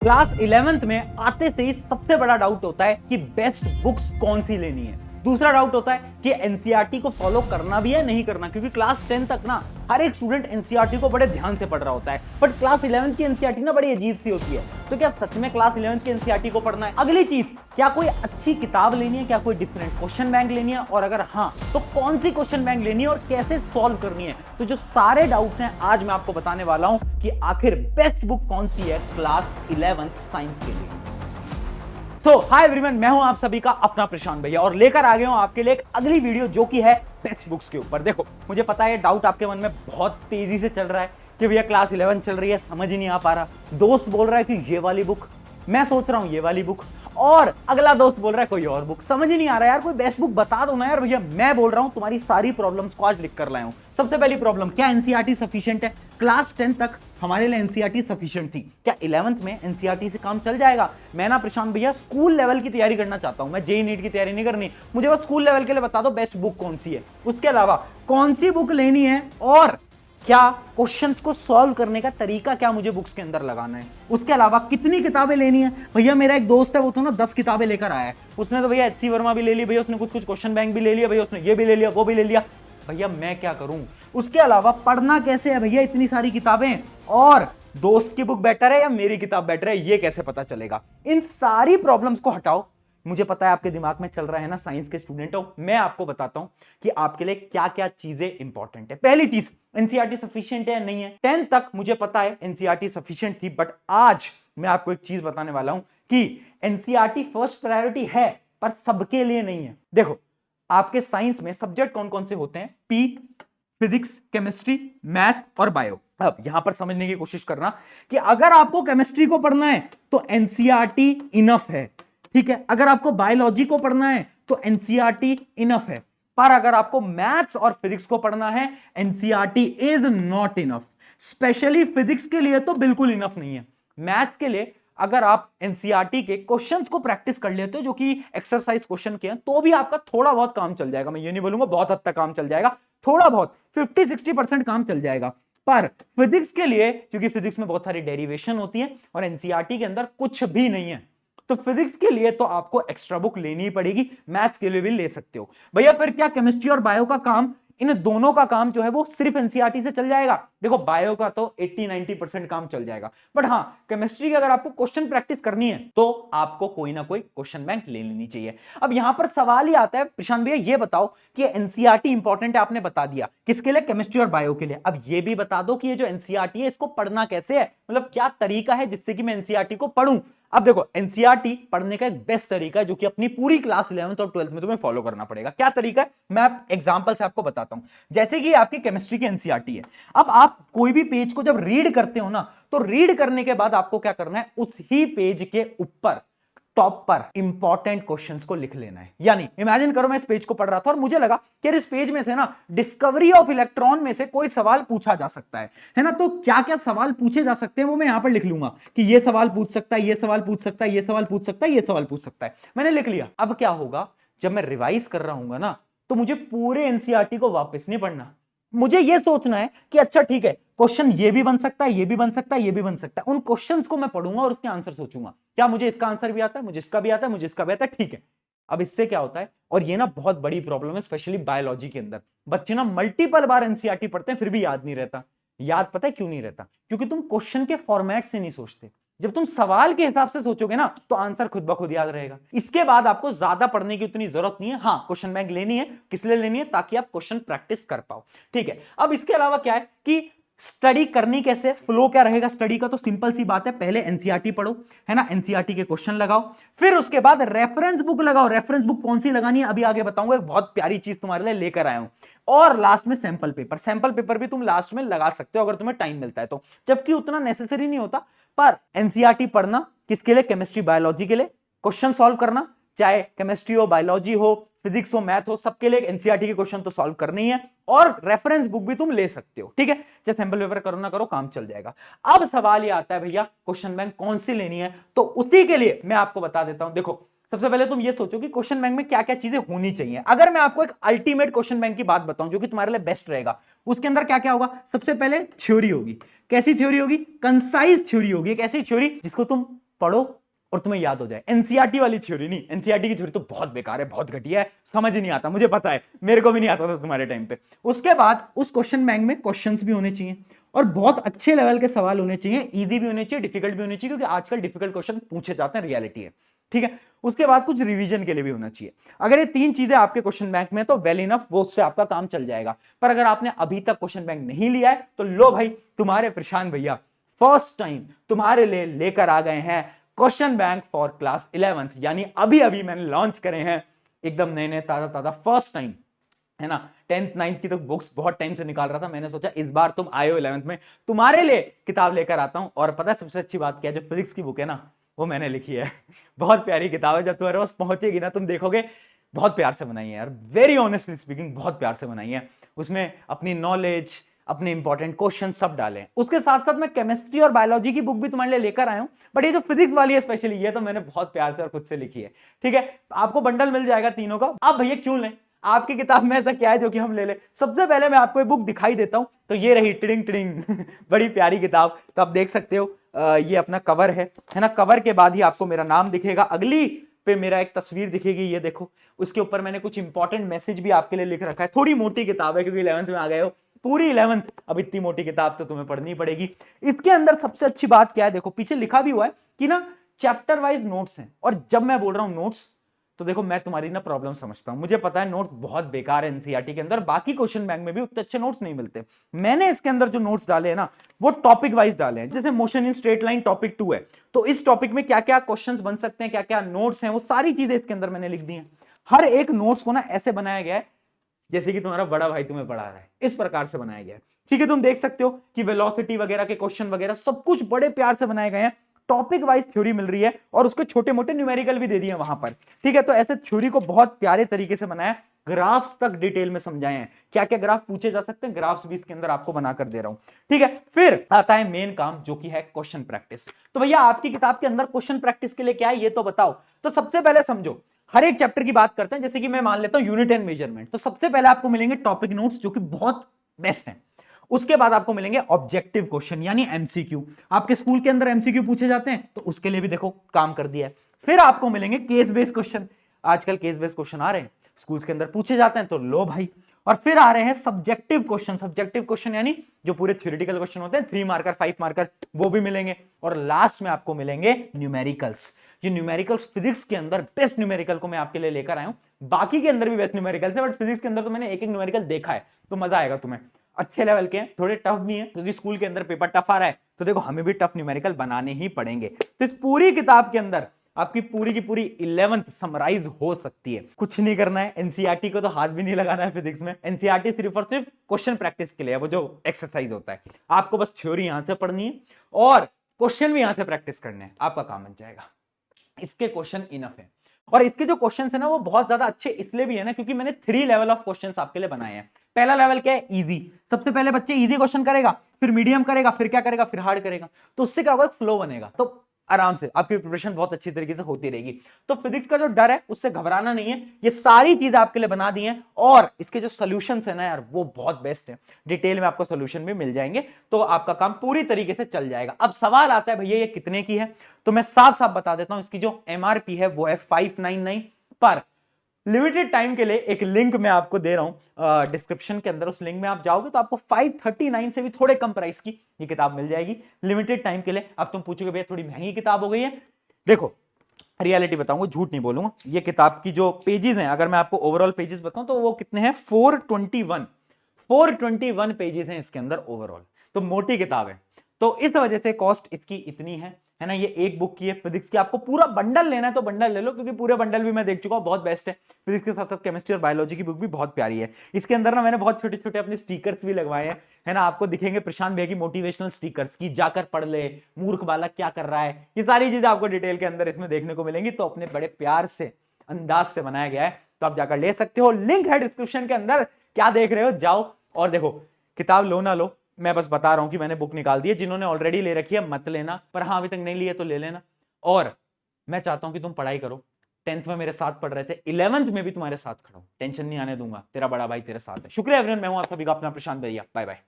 Class 11th में आते से ही सबसे बड़ा डाउट होता है कि बेस्ट बुक्स कौन सी लेनी है। दूसरा डाउट होता है कि एनसीईआरटी को फॉलो करना भी है नहीं करना, क्योंकि क्लास 10 तक ना हर एक स्टूडेंट एनसीईआरटी को बड़े ध्यान से पढ़ रहा होता है, बट क्लास 11 की एनसीईआरटी ना बड़ी अजीब सी होती है। तो क्या सच में क्लास 11 की एनसीईआरटी को पढ़ना है? अगली चीज, क्या कोई अच्छी किताब लेनी है, क्या कोई डिफरेंट क्वेश्चन बैंक लेनी है, और अगर हाँ तो कौन सी क्वेश्चन बैंक लेनी है और कैसे सॉल्व करनी है? तो जो सारे डाउट्स हैं आज मैं आपको बताने वाला हूं कि आखिर बेस्ट बुक कौन सी है क्लास 11 साइंस के लिए। सो हाय एवरीवन, मैं हूं आप सभी का अपना प्रशांत भैया और लेकर आ गया हूं आपके लिए एक अगली वीडियो जो कि है बेस्ट बुक्स के ऊपर। देखो, मुझे पता है डाउट आपके मन में बहुत तेजी से चल रहा है कि भैया क्लास 11 चल रही है, समझ ही नहीं आ पा रहा। दोस्त बोल रहा है कि ये वाली बुक, मैं सोच रहा हूं ये वाली बुक, और अगला दोस्त बोल रहा है कोई और बुक। समझ ही नहीं आ रहा यार, कोई बेस्ट बुक बता दो ना यार। भैया मैं बोल रहा हूं तुम्हारी सारी प्रॉब्लम्स को आज लिख कर लाया हूं। सबसे पहली प्रॉब्लम, क्या एनसीईआरटी सफिशिएंट है? क्लास 10 तक हमारे लिए एनसीईआरटी सफिशिएंट थी, क्या 11th में एनसीईआरटी से काम चल जाएगा? मैं ना प्रशांत भैया स्कूल लेवल की तैयारी करना चाहता हूं, मैं जेईई नीट की तैयारी नहीं करनी। मुझे बस स्कूल लेवल के लिए बता दो बेस्ट बुक कौन सी है, उसके अलावा कौन सी बुक लेनी है, और क्या क्वेश्चंस को सॉल्व करने का तरीका क्या मुझे बुक्स के अंदर लगाना है, उसके अलावा कितनी किताबें लेनी है। भैया मेरा एक दोस्त है, वो तो ना 10 किताबें लेकर आया है। उसने तो भैया एचसी वर्मा भी ले ली, भैया उसने कुछ कुछ क्वेश्चन बैंक भी ले लिया, भैया उसने ये भी ले लिया वो भी ले लिया। भैया मैं क्या करूं? उसके अलावा पढ़ना कैसे है भैया इतनी सारी किताबें, और दोस्त की बुक बेटर है या मेरी किताब बेटर है ये कैसे पता चलेगा? इन सारी प्रॉब्लम्स को हटाओ। मुझे पता है आपके दिमाग में चल रहा है ना, साइंस के स्टूडेंट हो, मैं आपको बताता हूं कि आपके लिए क्या क्या चीजें इंपॉर्टेंट है। पहली चीज, एनसीईआरटी सफिशिएंट है या नहीं है? 10 तक मुझे पता है एनसीईआरटी सफिशिएंट थी, बट आज मैं आपको एक चीज बताने वाला हूं कि एनसीईआरटी फर्स्ट प्रायोरिटी है पर सबके लिए नहीं है। देखो, आपके साइंस में सब्जेक्ट कौन कौन से होते हैं? पी, फिजिक्स, केमिस्ट्री, मैथ और बायो। अब यहां पर समझने की कोशिश करना कि अगर आपको केमिस्ट्री को पढ़ना है तो एनसीईआरटी इनफ है, ठीक है। अगर आपको बायोलॉजी को पढ़ना है तो एनसीईआरटी इनफ है, पर अगर आपको मैथ्स और फिजिक्स को पढ़ना है NCERT is not enough. Specially physics के लिए तो बिल्कुल इनफ नहीं है। मैथ्स के लिए अगर आप एनसीईआरटी के क्वेश्चंस को प्रैक्टिस कर लेते हो, जो कि एक्सरसाइज क्वेश्चन के हैं, तो भी आपका थोड़ा बहुत काम चल जाएगा। मैं ये नहीं बोलूंगा बहुत हद तक काम चल जाएगा, थोड़ा बहुत 50-60% काम चल जाएगा। पर फिजिक्स के लिए, क्योंकि फिजिक्स में बहुत सारी डेरिवेशन होती है और एनसीईआरटी के अंदर कुछ भी नहीं है, तो फिजिक्स के लिए तो आपको एक्स्ट्रा बुक लेनी ही पड़ेगी। मैथ्स के लिए भी ले सकते हो। भैया फिर क्या केमिस्ट्री और बायो का काम, इन दोनों का काम जो है वो सिर्फ एनसीईआरटी से चल जाएगा? देखो, बायो का तो 80-90% काम चल जाएगा, बट हाँ केमिस्ट्री की अगर आपको क्वेश्चन प्रैक्टिस करनी है तो आपको कोई ना कोई क्वेश्चन बैंक ले लेनी चाहिए। अब यहां पर सवाल ही आता है, प्रशांत भैया ये बताओ कि एनसीईआरटी इंपॉर्टेंट है, आपने बता दिया किसके लिए? केमिस्ट्री और बायो के लिए। अब ये भी बता दो कि ये जो एनसीईआरटी है इसको पढ़ना कैसे है, मतलब क्या तरीका है जिससे कि मैं एनसीईआरटी को पढ़ूं। अब देखो, एनसीईआरटी पढ़ने का एक बेस्ट तरीका है जो कि अपनी पूरी क्लास 11th और 12th में तुम्हें फॉलो करना पड़ेगा। क्या तरीका है, मैं एग्जांपल से आपको बताता हूं। जैसे कि आपकी केमिस्ट्री की एनसीईआरटी है, अब आप कोई भी पेज को जब रीड करते हो ना, तो रीड करने के बाद आपको क्या करना है, उस ही पेज के ऊपर टॉप पर इंपॉर्टेंट क्वेश्चंस को लिख लेना है। यानी इमेजिन करो मैं इस पेज को पढ़ रहा था और मुझे लगा कि इस पेज में से ना डिस्कवरी ऑफ इलेक्ट्रॉन में से कोई सवाल पूछा जा सकता है ना। तो क्या क्या सवाल पूछे जा सकते हैं वो मैं यहां पर लिख लूंगा कि ये सवाल पूछ सकता है, ये सवाल पूछ सकता है, ये सवाल पूछ सकता है, ये सवाल पूछ सकता है। मैंने लिख लिया। अब क्या होगा, जब मैं रिवाइज कर रहा हूंगा ना, तो मुझे पूरे एनसीईआरटी को वापस नहीं पढ़ना। मुझे यह सोचना है कि अच्छा ठीक है, क्वेश्चन ये भी बन सकता है, ये भी बन सकता है, ये भी बन सकता है। उन क्वेश्चंस को मैं पढ़ूंगा और उसके आंसर सोचूंगा, क्या मुझे इसका आंसर भी आता है, मुझे इसका भी आता है, मुझे इसका भी आता है, ठीक है। अब इससे क्या होता है, और ये ना बहुत बड़ी प्रॉब्लम है स्पेशली बायोलॉजी के अंदर, बच्चे ना मल्टीपल बार एनसीईआरटी पढ़ते हैं फिर भी याद नहीं रहता। याद पता है क्यों नहीं रहता? क्योंकि तुम क्वेश्चन के फॉर्मेट से नहीं सोचते। जब तुम सवाल के हिसाब से सोचोगे ना तो आंसर खुद ब खुद याद रहेगा। इसके बाद आपको ज्यादा पढ़ने की उतनी जरूरत नहीं है। हाँ, क्वेश्चन बैंक लेनी है, किस लिए लेनी है? ताकि आप क्वेश्चन प्रैक्टिस कर पाओ, ठीक है। अब इसके अलावा क्या है कि स्टडी करनी कैसे, फ्लो क्या रहेगा स्टडी का? तो सिंपल सी बात है, पहले एनसीईआरटी पढ़ो, है ना, एनसीईआरटी के क्वेश्चन लगाओ, फिर उसके बाद रेफरेंस बुक लगाओ। रेफरेंस बुक कौन सी लगानी है अभी आगे बताऊंगा, एक बहुत प्यारी चीज तुम्हारे लिए लेकर आया हूं। और लास्ट में सैंपल पेपर। सैंपल पेपर भी तुम लास्ट में लगा सकते हो अगर तुम्हें टाइम मिलता है तो, जबकि उतना नेसेसरी नहीं होता। पर एनसीईआरटी पढ़ना किसके लिए? केमिस्ट्री बायोलॉजी के लिए। क्वेश्चन सॉल्व करना, चाहे केमिस्ट्री हो, बायोलॉजी हो, फिजिक्स हो, मैथ हो, सबके लिए एनसीईआरटी के क्वेश्चन तो सॉल्व करनी है। और रेफरेंस बुक भी तुम ले सकते हो, ठीक है। चाहे सैंपल पेपर करो ना करो, काम चल जाएगा। अब सवाल ये आता है भैया क्वेश्चन बैंक कौन सी लेनी है, तो उसी के लिए मैं आपको बता देता हूं। देखो, सबसे पहले तुम ये सोचो कि क्वेश्चन बैंक में क्या क्या चीजें होनी चाहिए। अगर मैं आपको एक अल्टीमेट क्वेश्चन बैंक की बात बताऊं जो कि तुम्हारे लिए बेस्ट रहेगा, उसके अंदर क्या क्या होगा? सबसे पहले थ्योरी होगी। कैसी थ्योरी होगी? कंसाइज थ्योरी होगी। एक ऐसी थ्योरी जिसको तुम पढ़ो और तुम्हें याद हो जाए। एनसीईआरटी वाली थ्योरी नहीं, एनसीईआरटी की थ्योरी तो बहुत बेकार है, बहुत घटिया है, समझ ही नहीं आता, मुझे पता है, मेरे को भी नहीं आता था तुम्हारे टाइम पे। उसके बाद उस क्वेश्चन बैंक में क्वेश्चंस भी होने चाहिए और बहुत अच्छे लेवल के सवाल होने चाहिए, इजी भी होने चाहिए, डिफिकल्ट भी होने चाहिए, क्योंकि आजकल डिफिकल्ट क्वेश्चन पूछे जाते हैं, रियलिटी है, ठीक है। उसके बाद कुछ रिवीजन के लिए भी होना चाहिए। अगर ये 3 चीजें आपके क्वेश्चन बैंक में तो वेल इनफ, वो उससे आपका काम चल जाएगा। पर अगर आपने अभी तक क्वेश्चन बैंक नहीं लिया है तो लो भाई, तुम्हारे प्रशांत भैया फर्स्ट टाइम तुम्हारे लिए लेकर आ गए हैं question bank for class 11th, यानी अभी अभी मैंने लॉन्च करे हैं, एकदम नए नए ताजा ताजा, फर्स्ट टाइम, है ना। 10th 9th की तो बुक्स बहुत टाइम से निकाल रहा था, मैंने सोचा इस बार तुम आए हो 11th में, तुम्हारे लिए किताब लेकर आता हूं। और पता है सबसे अच्छी बात क्या है, जो फिजिक्स की बुक है ना, वो मैंने लिखी है। बहुत प्यारी किताब है, जब तुम्हारे पास पहुंचेगी ना तुम देखोगे, बहुत प्यार से बनाई है यार, वेरी ऑनेस्टली स्पीकिंग, बहुत प्यार से बनाई है। उसमें अपनी नॉलेज, अपने इंपॉर्टेंट क्वेश्चन सब डाले। उसके साथ साथ मैं केमिस्ट्री और बायोलॉजी की बुक भी तुम्हारे लिए लेकर आया हूं, बट ये जो फिजिक्स वाली है स्पेशली, ये तो मैंने बहुत प्यार से और खुद से लिखी है, ठीक है। आपको बंडल मिल जाएगा तीनों का। अब भैया क्यों लें, आपकी किताब में ऐसा क्या है जो कि हम ले ले। सबसे पहले मैं आपको ये बुक दिखाई देता हूं, तो ये रही टिडिंग टिडिंग बड़ी प्यारी किताब। तो आप देख सकते हो, ये अपना कवर है ना। कवर के बाद ही आपको मेरा नाम दिखेगा, अगली पे मेरा एक तस्वीर दिखेगी, ये देखो। उसके ऊपर मैंने कुछ इंपॉर्टेंट मैसेज भी आपके लिए लिख रखा है। थोड़ी मोटी किताब है क्योंकि 11th में आ गए हो, पूरी 11th, अब इतनी मोटी किताब तो तुम्हें पढ़नी पड़ेगी। इसके अंदर सबसे अच्छी बात क्या है, देखो पीछे लिखा भी हुआ है कि ना चैप्टर वाइज नोट्स हैं। और जब मैं बोल रहा हूं नोट्स, तो देखो मैं तुम्हारी ना प्रॉब्लम समझता हूं, मुझे पता है नोट्स बहुत बेकार है एनसीईआरटी के अंदर, बाकी क्वेश्चन बैंक में भी उतने अच्छे नोट्स नहीं मिलते। मैंने इसके अंदर जो नोट्स डाले हैं ना, वो टॉपिक वाइज डाले हैं। जैसे motion in straight line topic 2 है, तो इस टॉपिक में क्या क्या क्वेश्चंस बन सकते हैं, क्या क्या नोट्स हैं, वो सारी चीजें इसके अंदर मैंने लिख दी हैं। हर एक नोट्स को ना ऐसे बनाया गया है जैसे कि तुम्हारा बड़ा भाई तुम्हें पढ़ा रहा है, इस प्रकार से बनाया गया है, ठीक है। तुम देख सकते हो कि वेलोसिटी वगैरह के क्वेश्चन वगैरह सब कुछ बड़े प्यार से बनाए गए हैं। टॉपिक वाइज थ्योरी मिल रही है और उसके छोटे मोटे न्यूमेरिकल भी दे दिए वहां पर, ठीक है। तो ऐसे थ्योरी को बहुत प्यारे तरीके से बनाया, ग्राफ्स तक डिटेल में समझाए हैं, क्या क्या ग्राफ पूछे जा सकते हैं, ग्राफ्स भी इसके अंदर आपको बनाकर दे रहा हूं, ठीक है। फिर आता है मेन काम, जो कि है क्वेश्चन प्रैक्टिस। तो भैया आपकी किताब के अंदर क्वेश्चन प्रैक्टिस के लिए क्या है ये तो बताओ। तो सबसे पहले समझो, हर एक चैप्टर की बात करते हैं, जैसे कि मैं मान लेता हूं यूनिट एंड मेजरमेंट, तो सबसे पहले आपको मिलेंगे टॉपिक नोट्स जो कि बहुत बेस्ट हैं। उसके बाद आपको मिलेंगे ऑब्जेक्टिव क्वेश्चन यानी एमसीक्यू, आपके स्कूल के अंदर एमसीक्यू पूछे जाते हैं, तो उसके लिए भी देखो काम कर दिया है। फिर आपको मिलेंगे केस बेस्ड क्वेश्चन, आजकल केस बेस्ड क्वेश्चन आ रहे हैं, स्कूल्स के अंदर पूछे जाते हैं, तो लो भाई। और फिर आ रहे हैं सब्जेक्टिव क्वेश्चन, सब्जेक्टिव क्वेश्चन यानी जो पूरे थ्योरेटिकल क्वेश्चन होते हैं, 3 मार्कर 5 मार्कर, वो भी मिलेंगे। और लास्ट में आपको मिलेंगे न्यूमेरिकल्स। ये न्यूमेरिकल्स फिजिक्स के अंदर बेस्ट न्यूमेरिकल को मैं आपके लिए लेकर आया हूं, बाकी के अंदर भी बेस्ट न्यूमेरिकल्स है, बट फिजिक्स के अंदर तो मैंने एक एक न्यूमेरिकल देखा है, तो मजा आएगा तुम्हें। अच्छे लेवल के हैं, थोड़े टफ भी हैं, क्योंकि स्कूल के अंदर पेपर टफ आ रहा है, तो देखो हमें भी टफ न्यूमेरिकल बनाने ही पड़ेंगे। तो इस पूरी किताब के अंदर आपकी पूरी की पूरी 11th समराइज हो सकती है। कुछ नहीं करना है, एनसीईआरटी को तो हाथ भी नहीं लगाना है फिजिक्स में। एनसीईआरटी सिर्फ और सिर्फ क्वेश्चन प्रैक्टिस के लिए है, वो जो एक्सरसाइज होता है, आपको बस थ्योरी यहां से पढ़नी है और क्वेश्चन भी यहां से प्रैक्टिस करने हैं, आपका काम बन जाएगा। इसके क्वेश्चन इनफ है। और इसके जो क्वेश्चंस है ना, वो बहुत ज्यादा अच्छे इसलिए भी है ना, क्योंकि मैंने 3 लेवल ऑफ क्वेश्चंस आपके लिए बनाए हैं। पहला लेवल क्या है, इजी। सबसे पहले बच्चे इजी क्वेश्चन करेगा, फिर मीडियम करेगा, फिर क्या करेगा, फिर हार्ड करेगा। तो उससे क्या होगा, फ्लो बनेगा, तो आराम से आपकी प्रिपरेशन बहुत अच्छी तरीके से होती रहेगी। तो फिजिक्स का जो डर है उससे घबराना नहीं है, ये सारी चीजें आपके लिए बना दी हैं। और इसके जो सॉल्यूशंस है ना यार, वो बहुत बेस्ट है, डिटेल में आपको सॉल्यूशन भी मिल जाएंगे, तो आपका काम पूरी तरीके से चल जाएगा। अब सवाल आता है भैया ये कितने की है, तो मैं साफ साफ बता देता हूं, इसकी जो एमआरपी है वो है 599, पर लिमिटेड टाइम के लिए एक लिंक मैं आपको दे रहा हूं डिस्क्रिप्शन के अंदर, उस लिंक में आप जाओगे तो आपको 539 से भी थोड़े कम प्राइस की ये किताब मिल जाएगी लिमिटेड टाइम के लिए। अब तुम पूछोगे भैया थोड़ी महंगी किताब हो गई है, देखो रियलिटी बताऊंगा, झूठ नहीं बोलूंगा। ये किताब की जो पेजेस हैं, अगर मैं आपको ओवरऑल पेजेस बताऊं तो वो कितने हैं, 421 पेजेस हैं इसके अंदर ओवरऑल, तो मोटी किताब है, तो इस वजह से कॉस्ट इसकी इतनी है ना। ये एक बुक की है फिजिक्स की, आपको पूरा बंडल लेना है तो बंडल ले लो, क्योंकि पूरे बंडल भी मैं देख चुका हूं, बहुत बेस्ट है। फिजिक्स के साथ साथ केमिस्ट्री और बायोलॉजी की बुक भी बहुत प्यारी है। इसके अंदर ना मैंने बहुत छोटे छोटे अपने स्टिकर्स भी लगवाए हैं, है ना, आपको दिखेंगे प्रशांत भैया की मोटिवेशनल स्टिकर्स की, जाकर पढ़ ले, मूर्ख बालक क्या कर रहा है, ये सारी चीजें आपको डिटेल के अंदर इसमें देखने को मिलेंगी। तो अपने बड़े प्यार से अंदाज से बनाया गया है, तो आप जाकर ले सकते हो, लिंक है डिस्क्रिप्शन के अंदर। क्या देख रहे हो, जाओ और देखो। किताब लो ना लो, मैं बस बता रहा हूं कि मैंने बुक निकाल दी है, जिन्होंने ऑलरेडी ले रखी है मत लेना, पर हाँ अभी तक नहीं लिए तो ले लेना। और मैं चाहता हूं कि तुम पढ़ाई करो, 10th में मेरे साथ पढ़ रहे थे, 11th में भी तुम्हारे साथ खड़ा हूं, टेंशन नहीं आने दूंगा, तेरा बड़ा भाई तेरे साथ है। शुक्रिया एवरीवन, मैं हूं आप सभी का अपना प्रशांत भैया, बाय बाय।